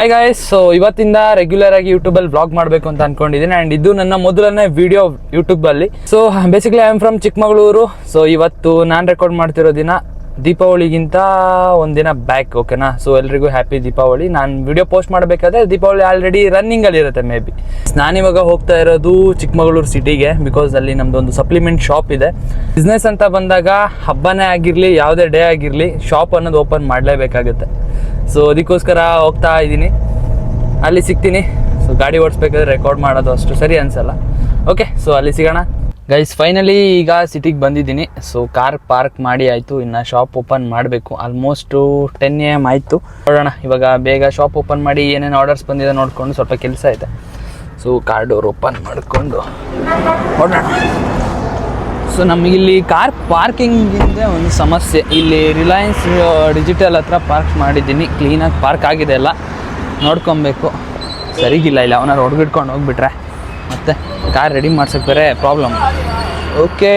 Hi guys, so ಇವತ್ತಿಂದ regular ಆಗಿ ಯೂಟ್ಯೂಬಲ್ಲಿ ವ್ಲಾಗ್ ಮಾಡಬೇಕು ಅಂತ ಅನ್ಕೊಂಡಿದ್ದೀನಿ. ಆ್ಯಂಡ್ ಇದು ನನ್ನ ಮೊದಲನೇ ವಿಡಿಯೋ ಯೂಟ್ಯೂಬಲ್ಲಿ. So basically I am from Chikkamagaluru. So ಇವತ್ತು ನಾನು ರೆಕಾರ್ಡ್ ಮಾಡ್ತಿರೋ ದಿನ ದೀಪಾವಳಿಗಿಂತ ಒಂದಿನ ಬ್ಯಾಕ್, ಓಕೆನಾ. ಸೊ ಎಲ್ರಿಗೂ ಹ್ಯಾಪಿ ದೀಪಾವಳಿ. ನಾನು ವಿಡಿಯೋ ಪೋಸ್ಟ್ ಮಾಡಬೇಕಾದ್ರೆ ದೀಪಾವಳಿ ಆಲ್ರೆಡಿ ರನ್ನಿಂಗಲ್ಲಿ ಇರುತ್ತೆ ಮೇ ಬಿ. ನಾನಿವಾಗ ಹೋಗ್ತಾ ಇರೋದು ಚಿಕ್ಕಮಗಳೂರು ಸಿಟಿಗೆ, ಬಿಕಾಸ್ ಅಲ್ಲಿ ನಮ್ಮದೊಂದು ಸಪ್ಲಿಮೆಂಟ್ ಶಾಪ್ ಇದೆ. ಬಿಸ್ನೆಸ್ ಅಂತ ಬಂದಾಗ ಹಬ್ಬನೇ ಆಗಿರಲಿ ಯಾವುದೇ ಡೇ ಆಗಿರಲಿ ಶಾಪ್ ಅನ್ನೋದು ಓಪನ್ ಮಾಡಲೇಬೇಕಾಗುತ್ತೆ. ಸೊ ಅದಕ್ಕೋಸ್ಕರ ಹೋಗ್ತಾ ಇದ್ದೀನಿ, ಅಲ್ಲಿ ಸಿಗ್ತೀನಿ. ಸೊ ಗಾಡಿ ಓಡಿಸ್ಬೇಕಾದ್ರೆ ರೆಕಾರ್ಡ್ ಮಾಡೋದು ಅಷ್ಟು ಸರಿ ಅನಿಸಲ್ಲ. ಓಕೆ, ಸೊ ಅಲ್ಲಿ ಸಿಗೋಣ ಗೈಸ್. ಫೈನಲಿ ಈಗ ಸಿಟಿಗೆ ಬಂದಿದ್ದೀನಿ. ಸೊ ಕಾರ್ ಪಾರ್ಕ್ ಮಾಡಿ ಆಯಿತು, ಇನ್ನು ಶಾಪ್ ಓಪನ್ ಮಾಡಬೇಕು. ಆಲ್ಮೋಸ್ಟು 10 AM ಆಯಿತು. ನೋಡೋಣ ಇವಾಗ ಬೇಗ ಶಾಪ್ ಓಪನ್ ಮಾಡಿ ಏನೇನು ಆರ್ಡರ್ಸ್ ಬಂದಿದೆ ನೋಡಿಕೊಂಡು, ಸ್ವಲ್ಪ ಕೆಲಸ ಇದೆ. ಸೊ ಕಾರ್ ಡೋರ್ ಓಪನ್ ಮಾಡಿಕೊಂಡು ನೋಡೋಣ. ಸೊ ನಮಗಿಲ್ಲಿ ಕಾರ್ ಪಾರ್ಕಿಂಗಿಂದ ಒಂದು ಸಮಸ್ಯೆ. ಇಲ್ಲಿ ರಿಲಯನ್ಸ್ ಡಿಜಿಟಲ್ ಹತ್ರ ಪಾರ್ಕ್ ಮಾಡಿದ್ದೀನಿ. ಕ್ಲೀನಾಗಿ ಪಾರ್ಕ್ ಆಗಿದೆ, ಎಲ್ಲ ನೋಡ್ಕೊಬೇಕು. ಸರಿಗಿಲ್ಲ, ಇಲ್ಲ ಅವನಾರು ಹೊಡ್ಬಿಟ್ಕೊಂಡು ಹೋಗ್ಬಿಟ್ರೆ ಮತ್ತು ಕಾರ್ ರೆಡಿ ಮಾಡ್ಸೋಕ್ಕೆ ಬೇರೆ ಪ್ರಾಬ್ಲಮ್. ಓಕೆ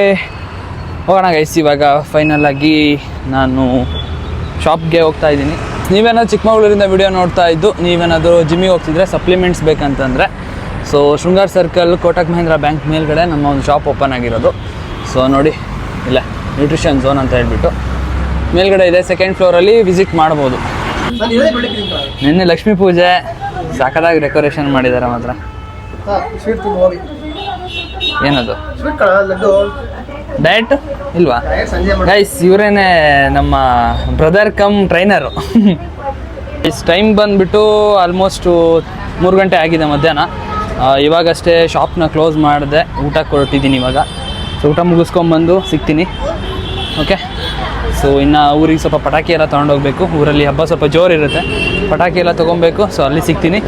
ಹೋಗೋಣ ಗೈಸ್. ಇವಾಗ ಫೈನಲಾಗಿ ನಾನು ಶಾಪ್ಗೆ ಹೋಗ್ತಾ ಇದ್ದೀನಿ. ನೀವೇನಾದ್ರು ಚಿಕ್ಕಮಗಳೂರಿಂದ ವಿಡಿಯೋ ನೋಡ್ತಾ ಇದ್ದು, ನೀವೇನಾದರೂ ಜಿಮ್ಮಿಗೆ ಹೋಗ್ತಿದ್ರೆ ಸಪ್ಲಿಮೆಂಟ್ಸ್ ಬೇಕಂತಂದರೆ, so Shringar circle Kotak Mahindra bank ಮೇಲ್ಗಡೆ ನಮ್ಮ ಒಂದು ಶಾಪ್ ಓಪನ್ ಆಗಿರೋದು. ಸೊ ನೋಡಿ ಇಲ್ಲ, ನ್ಯೂಟ್ರಿಷನ್ ಝೋನ್ ಅಂತ ಹೇಳ್ಬಿಟ್ಟು ಮೇಲ್ಗಡೆ ಇದೆ. 2nd ಫ್ಲೋರಲ್ಲಿ ವಿಸಿಟ್ ಮಾಡ್ಬೋದು. ನಿನ್ನೆ ಲಕ್ಷ್ಮೀ ಪೂಜೆ ಸಾಕದಾಗಿ ಡೆಕೋರೇಷನ್ ಮಾಡಿದ್ದಾರೆ ಮಾತ್ರ. ಏನದು ಡಯಟ್ ಇಲ್ವಾ ಗೈಸ್? ಇವರೇನೆ ನಮ್ಮ ಬ್ರದರ್ ಕಮ್ ಟ್ರೈನರು. ಟೈಮ್ ಬಂದುಬಿಟ್ಟು ಆಲ್ಮೋಸ್ಟು 3 ಗಂಟೆ ಆಗಿದೆ ಮಧ್ಯಾಹ್ನ. ಇವಾಗಷ್ಟೇ ಶಾಪ್ನ ಕ್ಲೋಸ್ ಮಾಡಿದೆ, ಊಟ ಕೊಟ್ಟಿದ್ದೀನಿ ಇವಾಗ. ಸೊ ಊಟ ಮುಗಿಸ್ಕೊಂಬಂದು ಸಿಗ್ತೀನಿ. ಓಕೆ, ಸೊ ಇನ್ನು ಊರಿಗೆ ಸ್ವಲ್ಪ ಪಟಾಕಿ ಎಲ್ಲ ತೊಗೊಂಡೋಗ್ಬೇಕು. ಊರಲ್ಲಿ ಹಬ್ಬ ಸ್ವಲ್ಪ ಜೋರಿರುತ್ತೆ, ಪಟಾಕಿ ಎಲ್ಲ ತೊಗೊಬೇಕು. ಸೊ ಅಲ್ಲಿ ಸಿಗ್ತೀನಿ.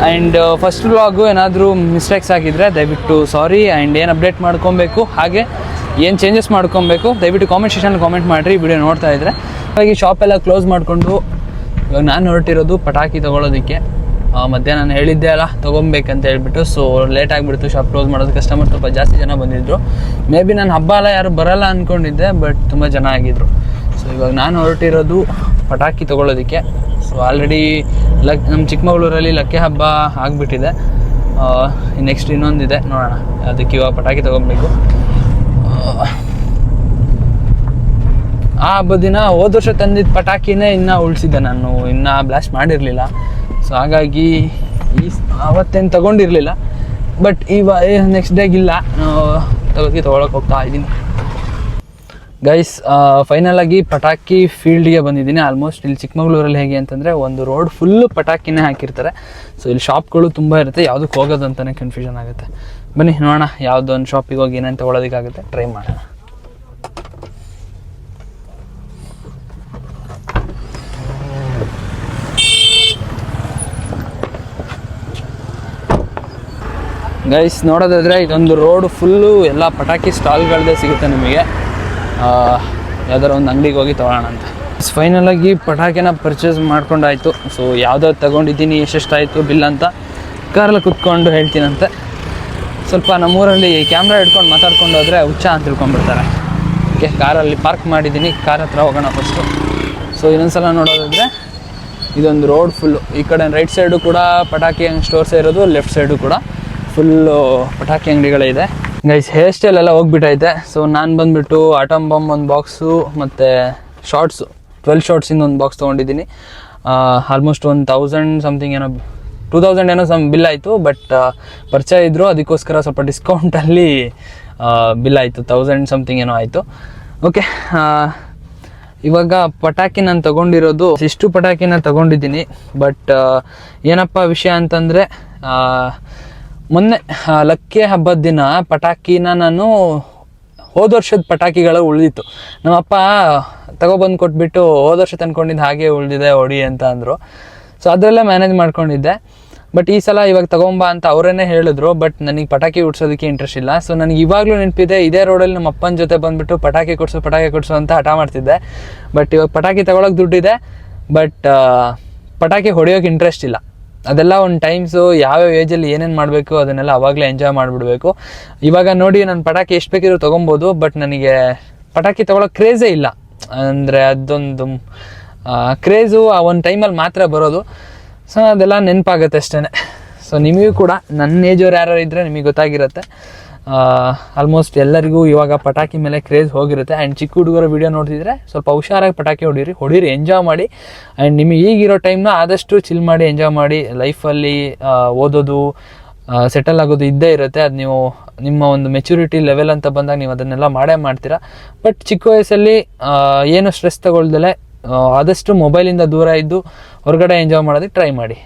ಆ್ಯಂಡ್ ಫಸ್ಟ್ ವ್ಲಾಗು ಏನಾದರೂ ಮಿಸ್ಟೇಕ್ಸ್ ಆಗಿದ್ದರೆ ದಯವಿಟ್ಟು ಸಾರಿ. ಆ್ಯಂಡ್ ಏನು ಅಪ್ಡೇಟ್ ಮಾಡ್ಕೊಬೇಕು, ಹಾಗೆ ಏನು ಚೇಂಜಸ್ ಮಾಡ್ಕೊಬೇಕು ದಯವಿಟ್ಟು ಕಾಮೆಂಟ್ ಸೆಕ್ಷನಲ್ಲಿ ಕಾಮೆಂಟ್ ಮಾಡಿರಿ ವಿಡಿಯೋ ನೋಡ್ತಾ ಇದ್ದರೆ. ಹಾಗಾಗಿ ಶಾಪೆಲ್ಲ ಕ್ಲೋಸ್ ಮಾಡಿಕೊಂಡು ಇವಾಗ ನಾನು ಹೊರಟಿರೋದು ಪಟಾಕಿ ತೊಗೊಳೋದಕ್ಕೆ. ಮಧ್ಯಾಹ್ನ ನಾನು ಹೇಳಿದ್ದೆ ಅಲ್ಲ ತೊಗೊಬೇಕಂತ ಹೇಳ್ಬಿಟ್ಟು. ಸೊ ಲೇಟ್ ಆಗಿಬಿಡ್ತು ಶಾಪ್ ಕ್ಲೋಸ್ ಮಾಡೋದು. ಕಸ್ಟಮರ್ ಸ್ವಲ್ಪ ಜಾಸ್ತಿ ಜನ ಬಂದಿದ್ದರು. ಮೇ ಬಿ ನಾನು ಹಬ್ಬ ಎಲ್ಲ ಯಾರು ಬರೋಲ್ಲ ಅಂದ್ಕೊಂಡಿದ್ದೆ, ಬಟ್ ತುಂಬ ಜನ ಆಗಿದ್ದರು. ಸೊ ಇವಾಗ ನಾನು ಹೊರಟಿರೋದು ಪಟಾಕಿ ತೊಗೊಳೋದಕ್ಕೆ. ಸೊ ಆಲ್ರೆಡಿ ನಮ್ಮ ಚಿಕ್ಕಮಗಳೂರಲ್ಲಿ ಲಕ್ಕೆ ಹಬ್ಬ ಆಗಿಬಿಟ್ಟಿದೆ. ನೆಕ್ಸ್ಟ್ ಇನ್ನೊಂದಿದೆ, ನೋಡೋಣ. ಅದಕ್ಕೆ ಇವಾಗ ಪಟಾಕಿ ತೊಗೊಬೇಕು. ಆ ಹಬ್ಬದ ದಿನ ಹೋದ ವರ್ಷ ತಂದಿದ್ದ ಪಟಾಕಿನೇ ಇನ್ನೂ ಉಳಿಸಿದ್ದೆ ನಾನು, ಇನ್ನೂ ಬ್ಲಾಸ್ಟ್ ಮಾಡಿರಲಿಲ್ಲ. ಸೊ ಹಾಗಾಗಿ ಅವತ್ತೇನು ತೊಗೊಂಡಿರಲಿಲ್ಲ. ಬಟ್ ನೆಕ್ಸ್ಟ್ ಡೇಗಿಲ್ಲ, ತೊಗೊಳಕ್ಕೆ ಹೋಗ್ತಾ ಇದ್ದೀನಿ ಗೈಸ್. ಫೈನಲಾಗಿ ಪಟಾಕಿ ಫೀಲ್ಡ್ಗೆ ಬಂದಿದ್ದೀನಿ. ಆಲ್ಮೋಸ್ಟ್ ಇಲ್ಲಿ ಚಿಕ್ಕಮಗಳೂರಲ್ಲಿ ಹೇಗೆ ಅಂತಂದರೆ ಒಂದು ರೋಡ್ ಫುಲ್ಲು ಪಟಾಕಿನೇ ಹಾಕಿರ್ತಾರೆ. ಸೊ ಇಲ್ಲಿ ಶಾಪ್ಗಳು ತುಂಬ ಇರುತ್ತೆ, ಯಾವುದಕ್ಕೆ ಹೋಗೋದು ಅಂತಲೇ ಕನ್ಫ್ಯೂಷನ್ ಆಗುತ್ತೆ. ಬನ್ನಿ ನೋಡೋಣ ಯಾವುದೊಂದು ಶಾಪಿಗೆ ಹೋಗಿ ಏನೇನು ತೊಗೊಳೋದಕ್ಕಾಗುತ್ತೆ ಟ್ರೈ ಮಾಡೋಣ. ಗೈಸ್ ನೋಡೋದಾದರೆ ಇದೊಂದು ರೋಡ್ ಫುಲ್ಲು ಎಲ್ಲ ಪಟಾಕಿ ಸ್ಟಾಲ್ಗಳದ್ದೇ ಸಿಗುತ್ತೆ ನಿಮಗೆ. ಯಾವ್ದಾರ ಒಂದು ಅಂಗಡಿಗೆ ಹೋಗಿ ತೊಗೊಳ್ಳೋಣ ಅಂತ. ಫೈನಲಾಗಿ ಪಟಾಕಿನ ಪರ್ಚೇಸ್ ಮಾಡ್ಕೊಂಡಾಯಿತು. ಸೊ ಯಾವ್ದಾದ್ರು ತೊಗೊಂಡಿದ್ದೀನಿ, ಎಷ್ಟೆಷ್ಟಾಯಿತು ಬಿಲ್ ಅಂತ ಕಾರಲ್ಲಿ ಕುತ್ಕೊಂಡು ಹೇಳ್ತೀನಂತೆ. ಸ್ವಲ್ಪ ನಮ್ಮೂರಲ್ಲಿ ಕ್ಯಾಮ್ರಾ ಹಿಡ್ಕೊಂಡು ಮಾತಾಡ್ಕೊಂಡು ಹೋದರೆ ಹುಚ್ಚ ಅಂತ ತಿಳ್ಕೊಂಡ್ಬಿಡ್ತಾರೆ. ಓಕೆ, ಕಾರಲ್ಲಿ ಪಾರ್ಕ್ ಮಾಡಿದ್ದೀನಿ, ಕಾರ್ ಹತ್ರ ಹೋಗೋಣ ಫಸ್ಟು. ಸೊ ಇನ್ನೊಂದ್ಸಲ ನೋಡೋದಾದರೆ ಇದೊಂದು ರೋಡ್ ಫುಲ್ಲು, ಈ ಕಡೆ ರೈಟ್ ಸೈಡು ಕೂಡ ಪಟಾಕಿ ಸ್ಟೋರ್ಸೇ ಇರೋದು, ಲೆಫ್ಟ್ ಸೈಡು ಕೂಡ ಫುಲ್ಲು ಪಟಾಕಿ ಅಂಗಡಿಗಳಿದೆ ಗೈಸ್. ಹೇರ್ ಸ್ಟೈಲ್ ಎಲ್ಲ ಹೋಗ್ಬಿಟ್ಟೈತೆ. ಸೊ ನಾನು ಬಂದುಬಿಟ್ಟು ಆಟಮ್ ಬಾಂಬ್ ಒಂದು ಬಾಕ್ಸು ಮತ್ತು ಶಾರ್ಟ್ಸು 12 ಶಾರ್ಟ್ಸಿಂದ ಒಂದು ಬಾಕ್ಸ್ ತೊಗೊಂಡಿದ್ದೀನಿ. ಆಲ್ಮೋಸ್ಟ್ 1000 ಸಮಥಿಂಗ್ ಏನೋ 2000 ಏನೋ ಬಿಲ್ ಆಯಿತು. ಬಟ್ ಪರಿಚಯ ಇದ್ದರು, ಅದಕ್ಕೋಸ್ಕರ ಸ್ವಲ್ಪ ಡಿಸ್ಕೌಂಟಲ್ಲಿ ಬಿಲ್ ಆಯಿತು, 1000 ಸಮಥಿಂಗ್ ಏನೋ ಆಯಿತು. ಓಕೆ, ಇವಾಗ ಪಟಾಕಿ ನಾನು ತೊಗೊಂಡಿರೋದು ಇಷ್ಟು ಪಟಾಕಿನ ತೊಗೊಂಡಿದ್ದೀನಿ. ಬಟ್ ಏನಪ್ಪ ವಿಷಯ ಅಂತಂದರೆ, ಮೊನ್ನೆ ಲಕ್ಕೆ ಹಬ್ಬದ ದಿನ ಪಟಾಕಿನ ನಾನು ಹೋದ ವರ್ಷದ ಪಟಾಕಿಗಳು ಉಳಿದಿತ್ತು. ನಮ್ಮಪ್ಪ ತಗೊಬಂದು ಕೊಟ್ಬಿಟ್ಟು ಹೋದ ವರ್ಷ ತಂದ್ಕೊಂಡಿದ್ದು ಹಾಗೆ ಉಳಿದಿದೆ ಹೊಡಿ ಅಂತ ಅಂದರು. ಸೊ ಅದರಲ್ಲೇ ಮ್ಯಾನೇಜ್ ಮಾಡ್ಕೊಂಡಿದ್ದೆ. ಬಟ್ ಈ ಸಲ ಇವಾಗ ತೊಗೊಂಬ ಅಂತ ಅವರೇ ಹೇಳಿದ್ರು. ಬಟ್ ನನಗೆ ಪಟಾಕಿ ಉಡ್ಸೋದಕ್ಕೆ ಇಂಟ್ರೆಸ್ಟ್ ಇಲ್ಲ. ಸೊ ನನಗೆ ಇವಾಗಲೂ ನೆನಪಿದೆ, ಇದೇ ರೋಡಲ್ಲಿ ನಮ್ಮ ಅಪ್ಪನ ಜೊತೆ ಬಂದುಬಿಟ್ಟು ಪಟಾಕಿ ಕೊಡಿಸು ಅಂತ ಹಠ ಮಾಡ್ತಿದ್ದೆ. ಬಟ್ ಇವಾಗ ಪಟಾಕಿ ತೊಗೊಳಕ್ಕೆ ದುಡ್ಡಿದೆ, ಬಟ್ ಪಟಾಕಿ ಹೊಡೆಯೋಕೆ ಇಂಟ್ರೆಸ್ಟ್ ಇಲ್ಲ. ಅದೆಲ್ಲ ಒಂದು ಟೈಮ್ಸು, ಯಾವ್ಯಾವ ಏಜಲ್ಲಿ ಏನೇನು ಮಾಡಬೇಕು ಅದನ್ನೆಲ್ಲ ಅವಾಗಲೇ ಎಂಜಾಯ್ ಮಾಡಿಬಿಡ್ಬೇಕು. ಇವಾಗ ನೋಡಿ ನಾನು ಪಟಾಕಿ ಎಷ್ಟು ಬೇಕಿದ್ರು ತೊಗೊಬೋದು, ಬಟ್ ನನಗೆ ಪಟಾಕಿ ತೊಗೊಳಕ್ಕೆ ಕ್ರೇಜೇ ಇಲ್ಲ. ಅಂದರೆ ಅದೊಂದು ಕ್ರೇಜು ಆ ಒಂದು ಟೈಮಲ್ಲಿ ಮಾತ್ರ ಬರೋದು. ಸೊ ಅದೆಲ್ಲ ನೆನಪಾಗುತ್ತೆ ಅಷ್ಟೇ. ಸೊ ನಿಮಗೂ ಕೂಡ ನನ್ನ ಏಜವ್ರು ಯಾರು ಇದ್ದರೆ ನಿಮಗೆ ಗೊತ್ತಾಗಿರುತ್ತೆ. ಆಲ್ಮೋಸ್ಟ್ ಎಲ್ಲರಿಗೂ ಇವಾಗ ಪಟಾಕಿ ಮೇಲೆ ಕ್ರೇಜ್ ಹೋಗಿರುತ್ತೆ. ಆ್ಯಂಡ್ ಚಿಕ್ಕ ಹುಡುಗರ ವೀಡಿಯೋ ನೋಡ್ತಿದ್ರೆ ಸ್ವಲ್ಪ ಹುಷಾರಾಗಿ ಪಟಾಕಿ ಹೊಡೀರಿ, ಎಂಜಾಯ್ ಮಾಡಿ. ಆ್ಯಂಡ್ ನಿಮಗೆ ಈಗಿರೋ ಟೈಮ್ನ ಆದಷ್ಟು ಚಿಲ್ ಮಾಡಿ ಎಂಜಾಯ್ ಮಾಡಿ. ಲೈಫಲ್ಲಿ ಓದೋದು, ಸೆಟಲ್ ಆಗೋದು ಇದ್ದೇ ಇರುತ್ತೆ. ಅದು ನೀವು ನಿಮ್ಮ ಒಂದು ಮೆಚುರಿಟಿ ಲೆವೆಲ್ ಅಂತ ಬಂದಾಗ ನೀವು ಅದನ್ನೆಲ್ಲ ಮಾಡೇ ಮಾಡ್ತೀರಾ. ಬಟ್ ಚಿಕ್ಕ ವಯಸ್ಸಲ್ಲಿ ಏನು ಸ್ಟ್ರೆಸ್ ತಗೊಳ್ದಲೆ ಆದಷ್ಟು ಮೊಬೈಲಿಂದ ದೂರ ಇದ್ದು ಹೊರಗಡೆ ಎಂಜಾಯ್ ಮಾಡೋದಕ್ಕೆ ಟ್ರೈ ಮಾಡಿ.